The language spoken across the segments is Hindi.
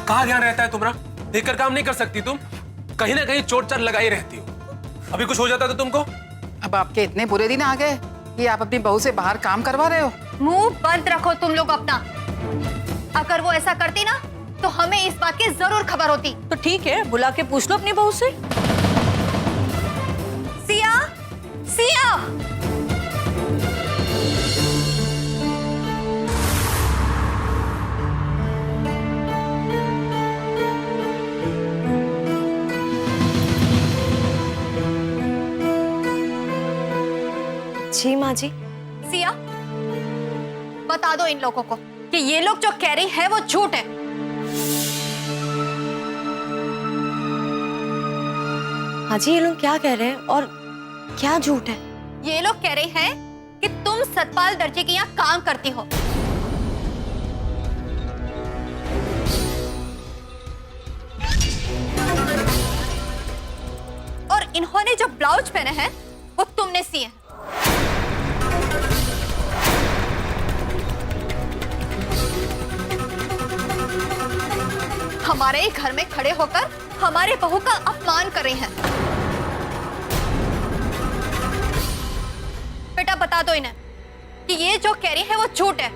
कहाँ ध्यान रहता है तुम्हारा? देखकर काम नहीं कर सकती तुम? कहीं ना कहीं चोट चाट लगाई रहती हो। अभी कुछ हो जाता तो तुमको? अब आपके इतने बुरे दिन आ गए कि आप अपनी बहू से बाहर काम करवा रहे हो? मुंह बंद रखो तुम लोग अपना। अगर वो ऐसा करती ना तो हमें इस बात की जरूर खबर होती। तो ठीक है, बुला के पूछ लो अपनी बहू से। सिया, सिया। जी माँ जी। सिया, बता दो इन लोगों को कि ये लोग जो कह रही है वो झूठ है। हाँ जी, ये लोग क्या कह रहे हैं और क्या झूठ है? ये लोग कह रहे हैं कि तुम सतपाल दर्जी के यहाँ काम करती हो। और इन्होंने जो ब्लाउज पहने हैं वो तुमने सिए हैं। हमारे ही घर में खड़े होकर हमारे बहू का अपमान कर रही हैं। बेटा बता दो इन्हें कि ये जो कह रही है वो झूठ है।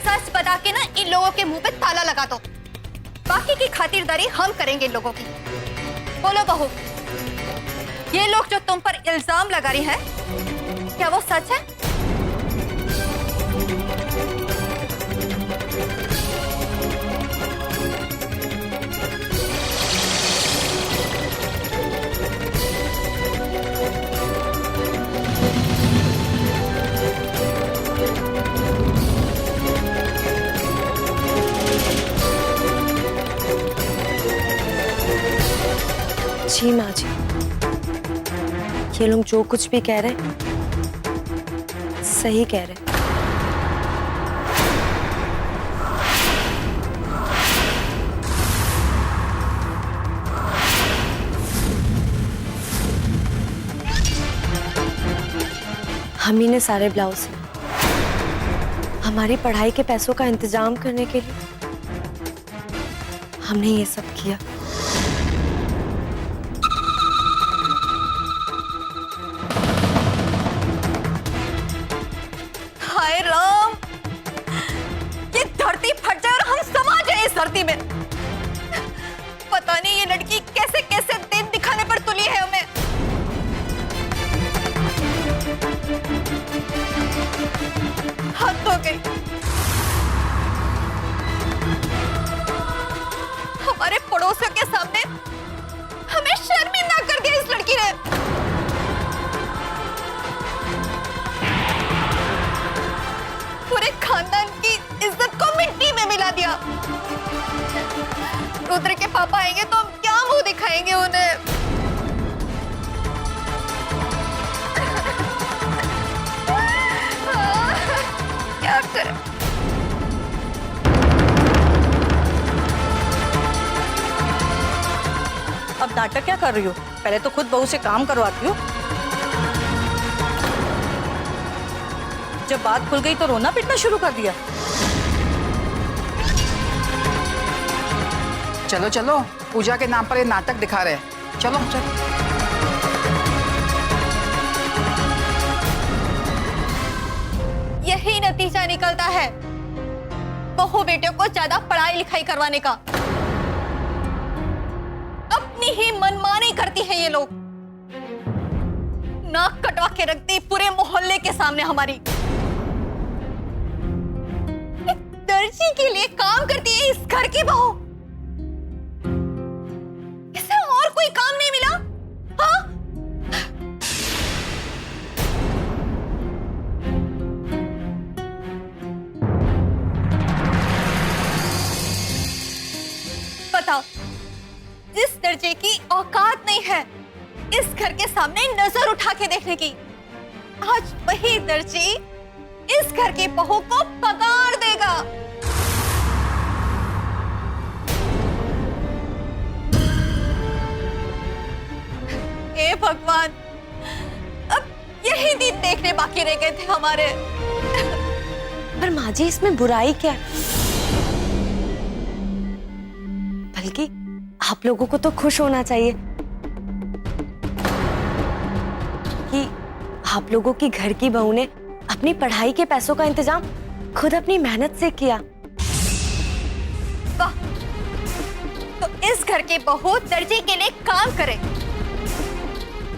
सच बता के ना इन लोगों के मुंह पे ताला लगा दो। बाकी की खातिरदारी हम करेंगे इन लोगों की। बोलो बहू, ये लोग जो तुम पर इल्जाम लगा रही है क्या वो सच है? जी माँ जी, ये लोग जो कुछ भी कह रहे सही कह रहे। हम ही ने सारे ब्लाउज सिले, हमारी पढ़ाई के पैसों का इंतजाम करने के लिए हमने ये सब किया। हाय राम, ये धरती फट जाए और हम समा जाए इस धरती में। पता नहीं ये लड़की कैसे कैसे दिन दिखाने पर तुली है हमें। हद हो गई। हमारे पड़ोसियों के सामने हमें शर्मिंदा कर दिया इस लड़की ने। पूरे खानदान की इज्जत को मिट्टी में मिला दिया। रुद्र के पापा आएंगे तो हम क्या मुंह दिखाएंगे उन्हें। क्या करें? अब नाटक क्या कर रही हो? पहले तो खुद बहू से काम करवाती हो। जब बात खुल गई तो रोना पीटना शुरू कर दिया। चलो चलो, पूजा के नाम पर ये नाटक दिखा रहे हैं। चलो चलो। यही नतीजा निकलता है बहू बेटे को ज्यादा पढ़ाई लिखाई करवाने का। अपनी ही मनमानी करती है ये लोग। नाक कटवा के रखती पूरे मोहल्ले के सामने हमारी। दर्जी के लिए काम करती है इस घर की बहू। इसे और कोई काम नहीं मिला? हाँ? बताओ, जिस दर्जे की औकात नहीं है इस घर के सामने नजर उठा के देखने की, आज वही दर्जी इस घर की बहू को पगार देगा। हे भगवान, अब यही दिन देखने बाकी रह गए थे हमारे। पर माँ जी इसमें बुराई क्या है? बल्कि आप लोगों को तो खुश होना चाहिए कि आप लोगों की घर की बहू ने अपनी पढ़ाई के पैसों का इंतजाम खुद अपनी मेहनत से किया। वाह, तो इस घर की बहू दर्जी के लिए काम करे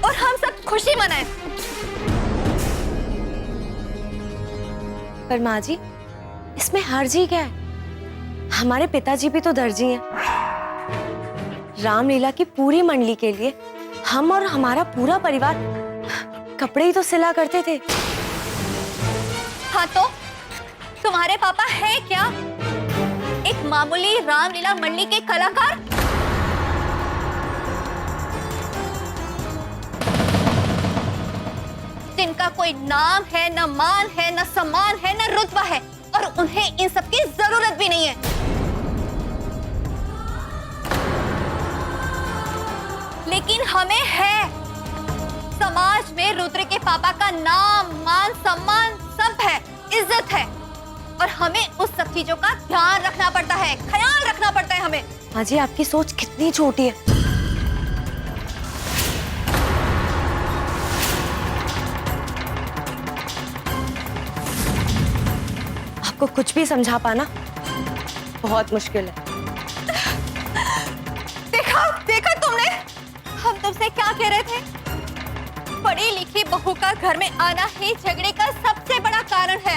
और हम सब खुशी मनाएं। पर माँ जी इसमें हर्जी क्या है? हमारे पिताजी भी तो दर्जी हैं। रामलीला की पूरी मंडली के लिए हम और हमारा पूरा परिवार कपड़े ही तो सिला करते थे। हाँ तो तुम्हारे पापा है क्या एक मामूली रामलीला मंडली के कलाकार? जिनका कोई नाम है, न मान है, न सम्मान है, न रुतबा है, और उन्हें इन सब की जरूरत भी नहीं है। लेकिन हमें है। समाज में रुद्र के पापा का नाम, मान, सम्मान सब है, इज्जत है, और हमें उस सब चीजों का ध्यान रखना पड़ता है, ख्याल रखना पड़ता है हमें। माँ जी आपकी सोच कितनी छोटी है। आपको कुछ भी समझा पाना बहुत मुश्किल है। देखा तुमने, हम तुमसे क्या कह रहे थे? पढ़ी लिखी बहू का घर में आना ही झगड़े का सबसे बड़ा कारण है।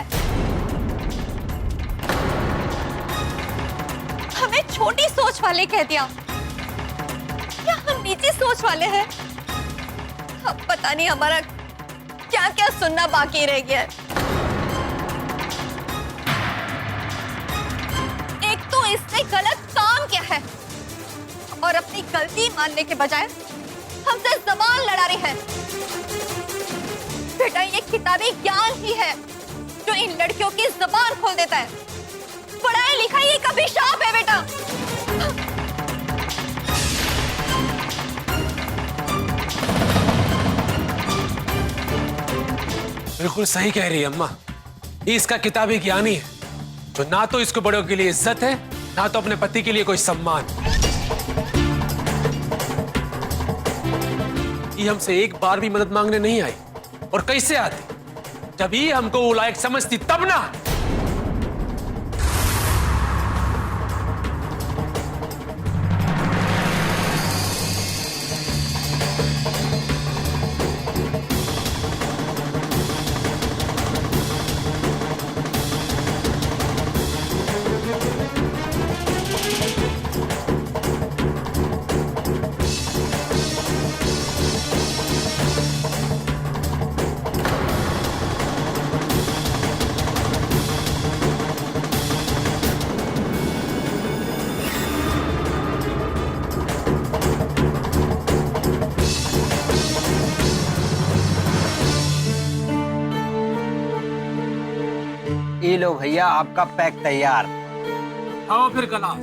हमें छोटी सोच वाले कह दिया। क्या हम नीची सोच वाले हैं? अब पता नहीं हमारा क्या क्या सुनना बाकी रह गया है। एक तो इसने गलत काम किया है और अपनी गलती मानने के बजाय हमसे ज़बान लड़ा रही है। बेटा ये किताबी ज्ञान ही है जो इन लड़कियों की ज़बान खोल देता है। पढ़ाई लिखाई एक अभिशाप है बेटा। बिल्कुल सही कह रही है अम्मा। ये इसका किताबी ज्ञान ही है जो ना तो इसको बड़ों के लिए इज्जत है, ना तो अपने पति के लिए कोई सम्मान। ये हमसे एक बार भी मदद मांगने नहीं आई, और कैसे आती? जब ये हमको वो लायक समझती तब ना। ये लो भैया आपका पैक तैयार। आओ फिर गलास।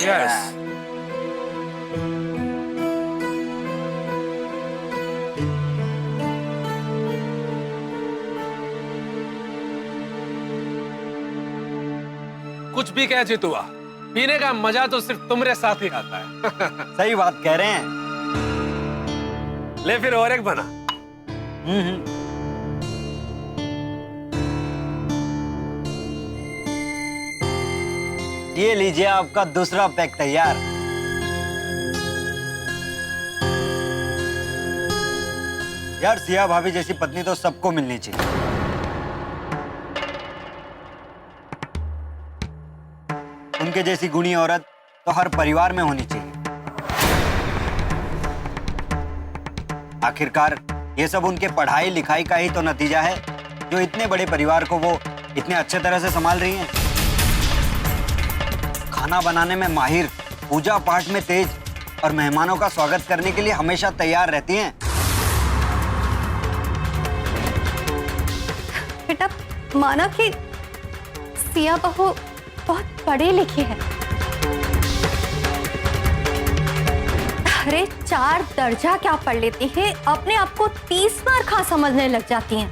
यस। कुछ भी कह जितुआ, पीने का मजा तो सिर्फ तुम्हारे साथ ही आता है। सही बात कह रहे हैं। ले फिर और एक बना। ये लीजिए आपका दूसरा पैक तैयार। यार सिया भाभी जैसी पत्नी तो सबको मिलनी चाहिए। उनके जैसी गुणी औरत तो हर परिवार में होनी चाहिए। आखिरकार ये सब उनके पढ़ाई लिखाई का ही तो नतीजा है जो इतने बड़े परिवार को वो इतने अच्छे तरह से संभाल रही हैं। खाना बनाने में माहिर, पूजा पाठ में तेज और मेहमानों का स्वागत करने के लिए हमेशा तैयार रहती हैं। बेटा माना कि सिया बहू बहुत पढ़ी लिखी है। अरे 4 दर्जा क्या पढ़ लेती है, अपने आप को 30 बार समझने लग जाती हैं।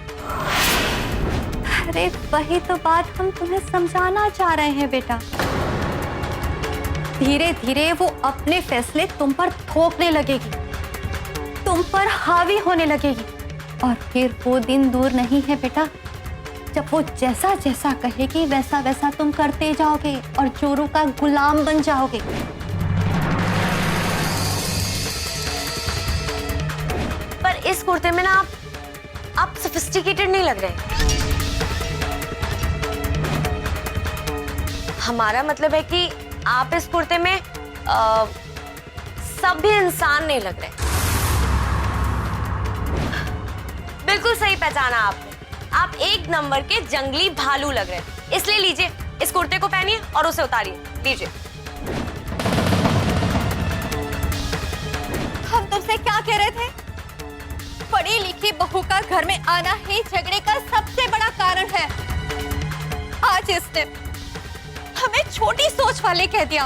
अरे वही तो बात हम तुम्हें समझाना चाह रहे हैं बेटा। धीरे धीरे वो अपने फैसले तुम पर थोपने लगेगी, तुम पर हावी होने लगेगी, और फिर वो दिन दूर नहीं है बेटा जब वो जैसा जैसा कहेगी वैसा वैसा तुम करते जाओगे और चोरों का गुलाम बन जाओगे। पर इस कुर्ते में ना आप सोफिस्टिकेटेड नहीं लग रहे। हमारा मतलब है कि आप इस कुर्ते में सभ्य इंसान नहीं लग रहे। बिल्कुल सही पहचाना आपने, आप एक नंबर के जंगली भालू लग रहे हैं। इसलिए लीजिए, इस कुर्ते को पहनिए और उसे उतारिए। लीजिए। हम तुमसे क्या कह रहे थे? पढ़ी लिखी बहू का घर में आना ही झगड़े का सबसे बड़ा कारण है। आज इसने हमें छोटी सोच वाले कह दिया।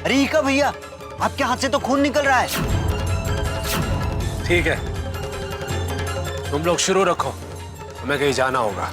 अरे ईका भैया, आपके हाथ से तो खून निकल रहा है। ठीक है, तुम लोग शुरू रखो, हमें कहीं जाना होगा।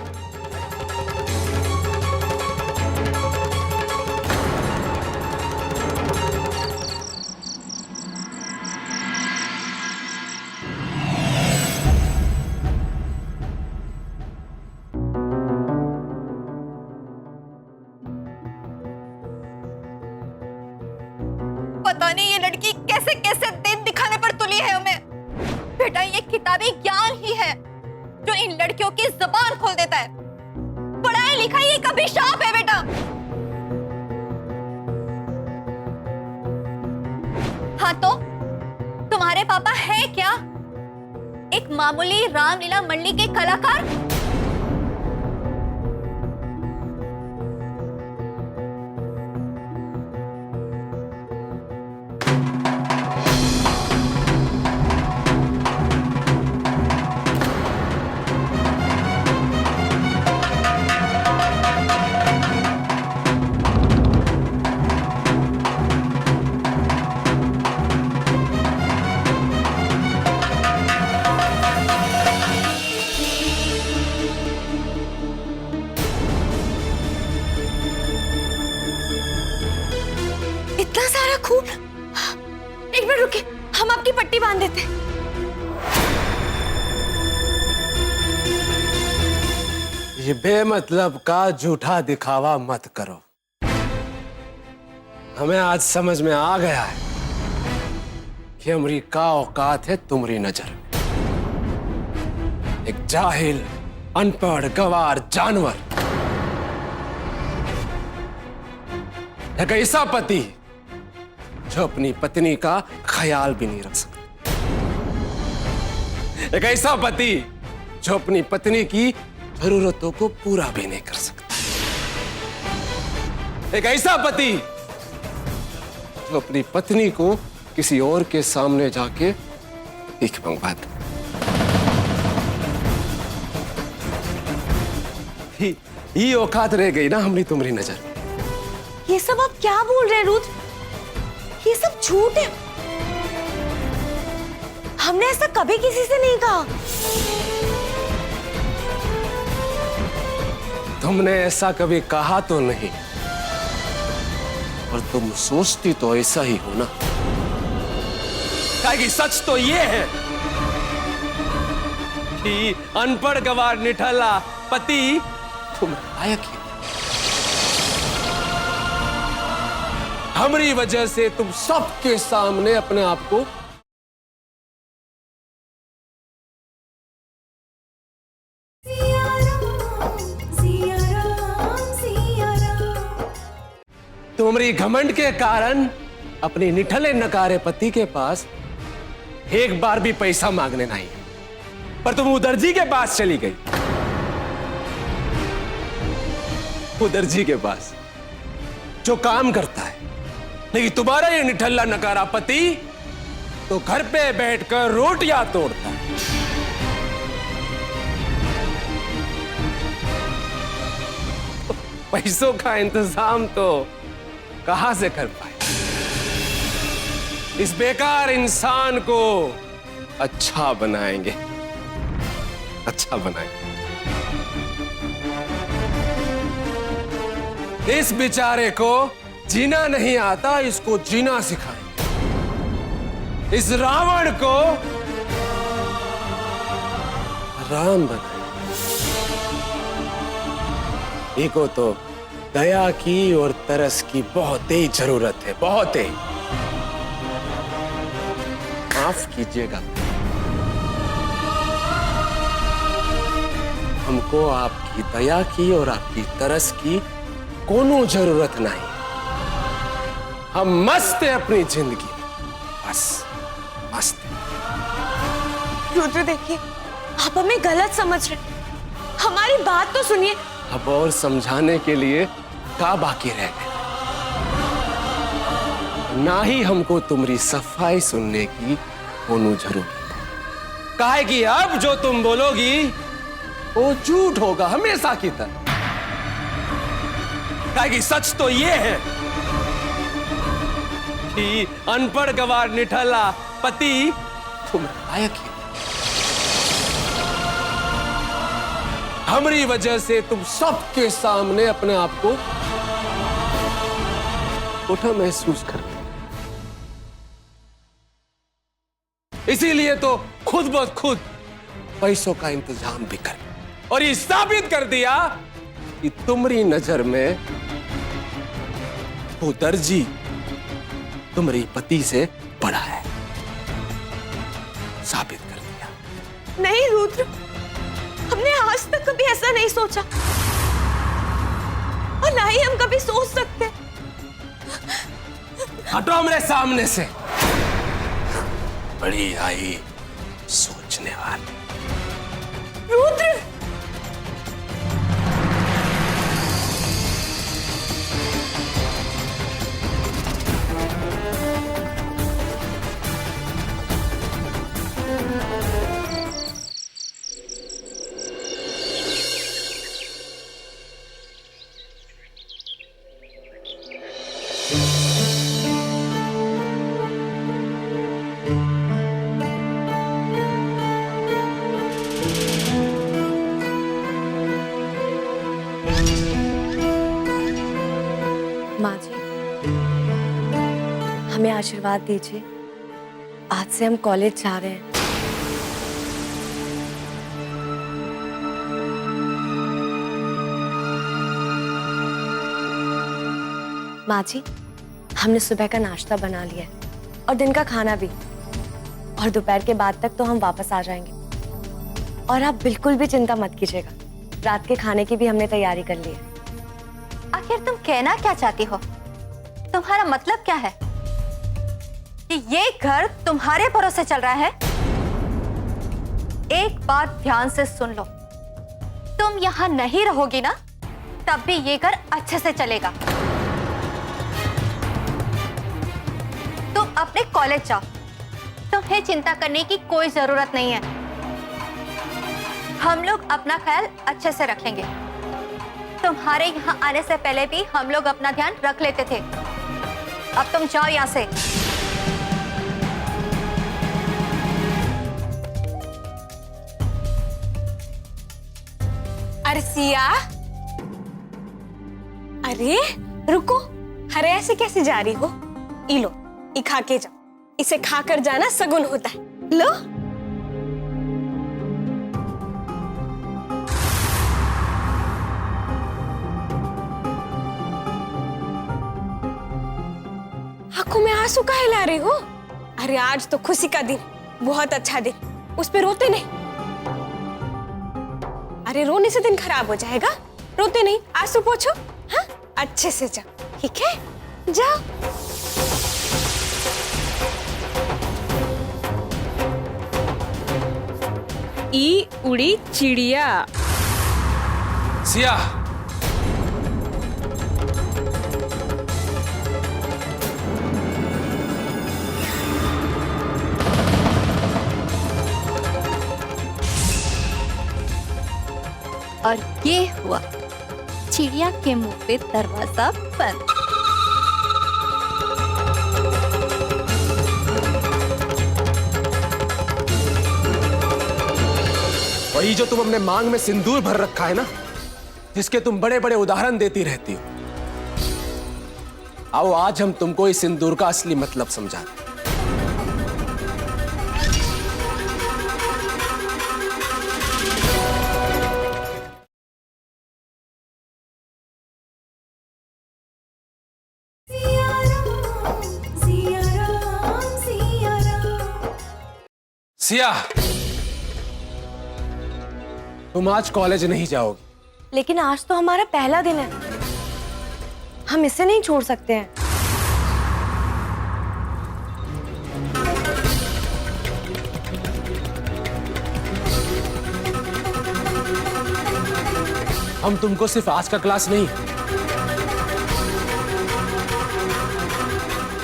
पता नहीं ये लड़की कैसे कैसे दिन दिखाने पर तुली है हमें। बेटा ये किताबी ज्ञान ही है जो इन लड़कियों की जुबान खोल देता है। पढ़ाई लिखाई एक अभिशाप है बेटा। हाँ तो तुम्हारे पापा है क्या एक मामूली रामलीला मंडली के कलाकार? इतना सारा खून! एक मिनट रुकिए, हम आपकी पट्टी बांध देते। ये बेमतलब का झूठा दिखावा मत करो। हमें आज समझ में आ गया है कि हमारी का औकात है तुम्हारी नजर में। एक जाहिल, अनपढ़, गवार जानवर, एक ऐसा पति जो अपनी पत्नी का ख्याल भी नहीं रख सकता, एक ऐसा पति जो अपनी पत्नी की जरूरतों को पूरा भी नहीं कर सकता, एक ऐसा पति जो अपनी पत्नी को किसी और के सामने जाके भीख मंगवा दे। ही औकात रह गई ना हमारी तुम्हारी नजर। ये सब आप क्या बोल रहे हैं रुद्र? ये सब झूठ है। हमने ऐसा कभी किसी से नहीं कहा। तुमने ऐसा कभी कहा तो नहीं, और तुम सोचती तो ऐसा ही हो ना। कि सच तो ये है कि अनपढ़, गवार, निठल्ला पति तुम लायक ही। हमारी वजह से तुम सबके सामने अपने आप को तुम्हारी घमंड के कारण अपने निठले नकारे पति के पास एक बार भी पैसा मांगने नहीं, पर तुम उदरजी के पास चली गई। उदरजी के पास जो काम करता है, लेकिन तुम्हारा ये निठल्ला नकारा पति तो घर पे बैठकर रोटियां तोड़ता है। पैसों का इंतजाम तो कहां से कर पाए? इस बेकार इंसान को अच्छा बनाएंगे, अच्छा बनाएंगे। इस बेचारे को जीना नहीं आता, इसको जीना सिखाएंगे। इस रावण को राम बनाएंगे। इनको तो दया की और तरस की बहुत ही जरूरत है, बहुत ही। माफ कीजिएगा, हमको आपकी दया की और आपकी तरस की कोनो जरूरत नहीं। हम मस्त है अपनी जिंदगी में, बस मस्त। रुद्र देखिए, आप हमें गलत समझ रहे, हमारी बात तो सुनिए। अब और समझाने के लिए क्या बाकी रह गया? ना ही हमको तुम्हारी सफाई सुनने की कोनो जरूरत है। काहे कि अब जो तुम बोलोगी वो झूठ होगा, हमेशा की तरह। काहे कि सच तो ये है कि अनपढ़ गवार निठल्ला पति तुम लायक है। हमारी वजह से तुम सबके सामने अपने आप को खोटा महसूस करते, इसीलिए तो खुद ब खुद पैसों का इंतजाम भी कर, और ये साबित कर दिया कि तुम्हारी नजर में वो दर्जी तुम्हारी पति से बड़ा है। साबित कर दिया। नहीं रुद्र, हमने आज तक कभी ऐसा नहीं सोचा, और ना ही हम कभी सोच सकते। हटो मेरे सामने से, बड़ी आई सोचने वाली। रुद्र, माँ जी, हमें आशीर्वाद दीजिए। आज से हम कॉलेज जा रहे हैं। माँ जी, हमने सुबह का नाश्ता बना लिया है और दिन का खाना भी, और दोपहर के बाद तक तो हम वापस आ जाएंगे। और आप बिल्कुल भी चिंता मत कीजिएगा, रात के खाने की भी हमने तैयारी कर ली है। आखिर तुम कहना क्या चाहती हो? तुम्हारा मतलब क्या है? कि ये घर तुम्हारे भरोसे चल रहा है? एक बात ध्यान से सुन लो, तुम यहां नहीं रहोगी ना, तब भी ये घर अच्छे से चलेगा। तुम अपने कॉलेज जाओ, तुम्हें चिंता करने की कोई जरूरत नहीं है। हम लोग अपना ख्याल अच्छे से रखेंगे। तुम्हारे यहाँ आने से पहले भी हम लोग अपना ध्यान रख लेते थे। अब तुम जाओ यहाँ से। अरे सिया, अरे रुको, अरे ऐसे कैसे जा रही हो? ई लो, ई खा के जाओ। इसे खाकर जाना सगुन होता है। लो। आंखों में आंसू काहे ला रही हो? अरे आज तो खुशी का दिन, बहुत अच्छा दिन, उस पे रोते नहीं। अरे रोने से दिन खराब हो जाएगा, रोते नहीं, आंसू पोंछो। हाँ, अच्छे से जाओ, ठीक है? जाओ। ई उड़ी चिड़िया। सिया, और ये हुआ चिड़िया के मुंह पे दरवाजा बंद। वही जो तुम अपने मांग में सिंदूर भर रखा है ना, जिसके तुम बड़े बड़े उदाहरण देती रहती हो, आओ आज हम तुमको इस सिंदूर का असली मतलब समझाते। सिया, तुम आज कॉलेज नहीं जाओगी। लेकिन आज तो हमारा पहला दिन है, हम इसे नहीं छोड़ सकते हैं। हम तुमको सिर्फ आज का क्लास नहीं,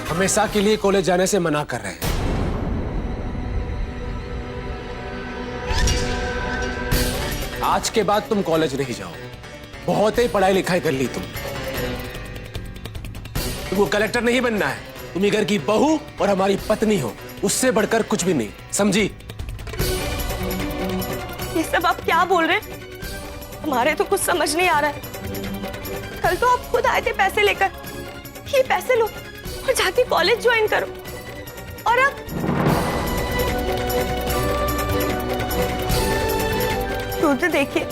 हमेशा के लिए कॉलेज जाने से मना कर रहे हैं। आज के बाद तुम कॉलेज नहीं जाओ। बहुत ही पढ़ाई लिखाई कर ली तुमको कलेक्टर नहीं बनना है। तुम ही घर की बहू और हमारी पत्नी हो, उससे बढ़कर कुछ भी नहीं, समझी? ये सब आप क्या बोल रहे हैं? हमारे तो कुछ समझ नहीं आ रहा है। कल तो आप खुद आए थे पैसे लेकर, ये पैसे लो और जाके कॉलेज ज्वाइन करो। और अब तो देखिए,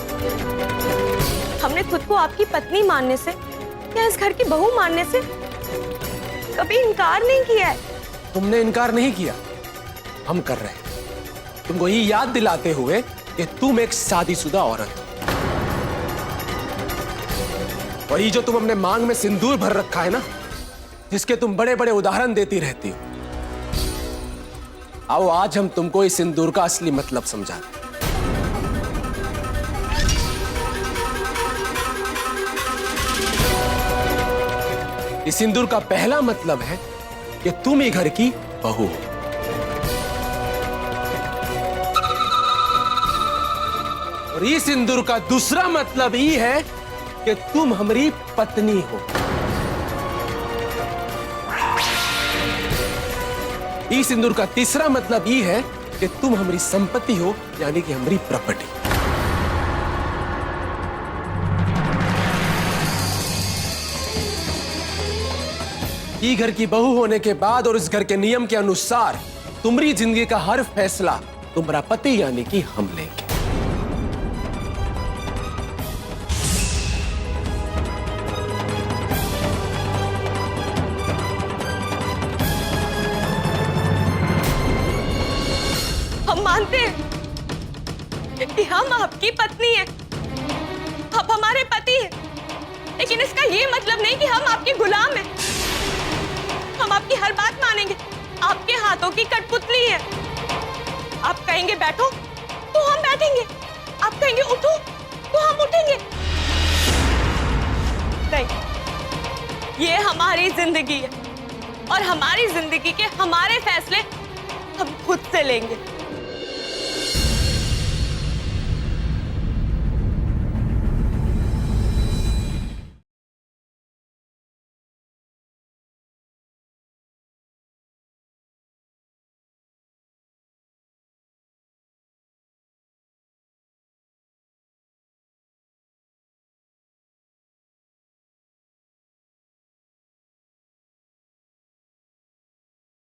हमने खुद को आपकी पत्नी मानने से या इस घर की बहू मानने से कभी इनकार नहीं किया है। तुमने इनकार नहीं किया, हम कर रहे हैं, तुमको ये याद दिलाते हुए कि तुम एक शादीशुदा औरत हो। और ये जो तुम अपने मांग में सिंदूर भर रखा है ना, जिसके तुम बड़े बड़े उदाहरण देती रहती हो, आओ आज हम तुमको इस सिंदूर का असली मतलब समझाते। इस सिंदूर का पहला मतलब है कि तुम ही घर की बहू हो। और इस सिंदूर का दूसरा मतलब ये है कि तुम हमारी पत्नी हो। इस सिंदूर का तीसरा मतलब ये है कि तुम हमारी संपत्ति हो, यानी कि हमारी प्रॉपर्टी। ये घर की बहू होने के बाद और इस घर के नियम के अनुसार तुम्हारी जिंदगी का हर फैसला तुम्हारा पति यानी कि हम लेंगे। हम मानते हैं कि हम आपकी पत्नी हैं, आप हमारे पति हैं, लेकिन इसका ये मतलब नहीं कि हम आपके गुलाम हैं। हम आपकी हर बात मानेंगे, आपके हाथों की कठपुतली है। आप कहेंगे बैठो तो हम बैठेंगे, आप कहेंगे उठो तो हम उठेंगे। नहीं, ये हमारी जिंदगी है और हमारी जिंदगी के हमारे फैसले हम खुद से लेंगे।